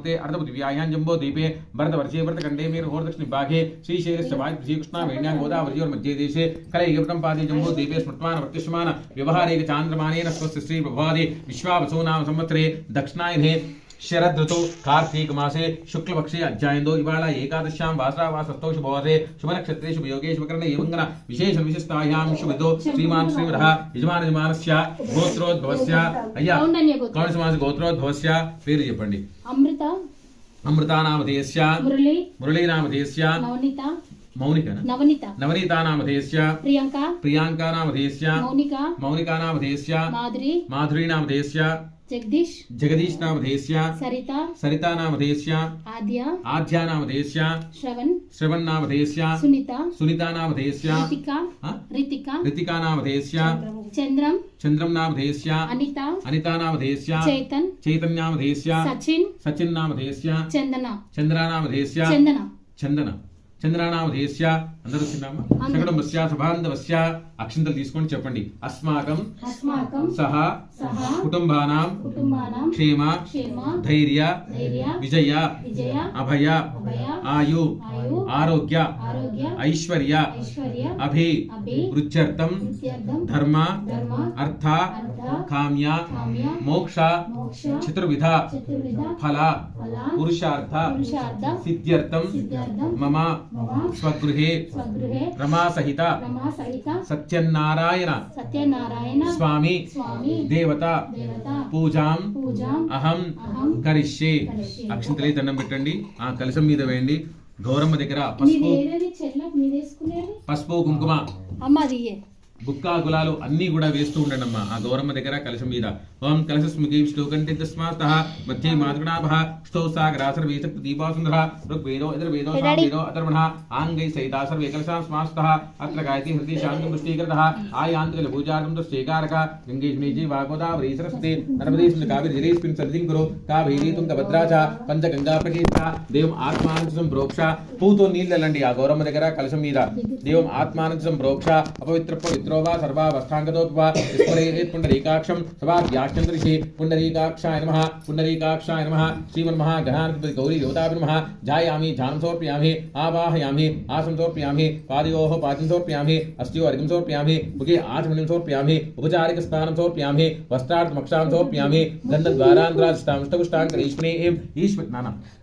समाप्ते अर्धपृथिव्यायां जम्बो द्वीपे भरतवर्षे भरतखण्डे मेरुहोर्दक्षिण विभागे श्रीशैलस्य वायु श्रीकृष्णा वेण्यां गोदावरी और मध्ये देशे कलयुगं पादे जम्बो द्वीपे स्मृतमान वर्तमान व्यवहारेक चांद्रमानेन स्वस्य श्री प्रभादे विश्वावसो नाम संवत्सरे दक्षिणायने शरद ऋतु कार्तिक मासे शुक्ल पक्षे अध्यायन्दो इवाला एकादश्यां वासरावासस्थौ शुभवासे शुभ नक्षत्रे शुभ योगे शुभकरणे एवंगना विशेष विशिष्टायां शुभदो श्रीमान श्रीमरः यजमान यजमानस्य गोत्रोद्भवस्य अय्या कौन समास गोत्रोद्भवस्य पेरु చెప్పండి अमृत अमृता नामधेयस्य मुरली मुरली नामधेयस्य नवनीता मौनिका नवनीता नवनीता नामधेयस्य प्रियंका प्रियांका नामधेयस्य मौनिका मौनिका नामधेयस्य माधुरी माधुरी नामधेयस्य जगदीश जगदीश नामधेयस्य सरिता सरिता नामधेयस्य आद्या आद्या नामधेयस्य श्रवण श्रवण नामधेयस्य सुनीता सुनीता नामधेयस्य रितिका रितिका ऋतिका नामधेयस्य चंद्रम चंद्रम नामधेयस्य अनिता अनिता नामधेयस्य चैतन चैतन्य नामधेयस्य सचिन सचिन नामधेयस्य चंदना चंद्रा नामधेयस्य चंदना చందన చంద్రనామధేయస్య అందరూ వచ్చినామా శకడంబస్య సభాంధవస్య అక్షంతలు తీసుకొని చెప్పండి అస్మాకం సహ కుటుంబానాం క్షేమ ధైర్య విజయ అభయ ఆయు ఆరోగ్య ఐశ్వర్య అభి వృద్ధ్యర్థం ధర్మ అర్థ కామ్య మోక్ష చతుర్విధ ఫల పురుషార్థ సిద్ధ్యర్థం మమ స్వగృహే రమా సహిత సత్యనారాయణ స్వామి దేవత పూజాం అహం కరిష్యే అక్షంతలే దండం పెట్టండి ఆ కలశం మీద వేయండి గౌరమ్మ దగ్గర పసుపు కుంకుమ బుక్కా గులాలు అన్ని కూడా వేస్తూ ఉండండి అమ్మా ఆ గౌరమ్మ దగ్గర కలశం మీద ఓం కలశస్ముఖి శ్లోకంటి తస్మాస్తః మధ్యే మాతృగణాభః స్థౌ సాగరాసర్ వేసక్ దీపాసుందర ఋగ్వేదో యజుర్వేదో సామవేదో అథర్వణః ఆంగై సహితా సర్వే కలశాం స్మాస్తః అత్ర గాయత్రీ హృది శాంతం పుష్టీకృతః ఆయాంత్రిక పూజార్థం శ్రీకారక గంగేష్మీజీ వాగోదావరీ సరస్వతి నర్మదే సింధు కావేరీ జలేస్మిన్ సన్నిధిం కురు కావేరీ తుంగభద్రా చ పంచగంగా ప్రకీర్త దేవం ఆత్మానందం ప్రోక్ష పూతో నీళ్ళండి ఆ గౌరమ్మ దగ్గర కలశం మీద దేవం ఆత్మానందం ప్రోక్ష అపవిత్ర పవిత్ర सर्वावस्थांगतोपवा पुंडरीकाक्षं सभाभ्याश्चंद्रिषे पुंडरीकाक्षाय नमः पुंडरीकाक्षाय नमः श्रीमन्महागणाधिपति गौरी देवताभ्यो नमः जायामि ध्यानं समर्पयामि आवाहयामि आसनं समर्पयामि पादयोः पादं समर्पयामि अस्त्यो अर्घ्यं समर्पयामि मुखे आचमनीं समर्पयामि उपचारिकस्नानं समर्पयामि वस्त्रार्थमक्षां समर्पयामि गन्धद्वारान्तराष्टाष्टपुष्टाङ्गरीष्मणे ईश्वर नाना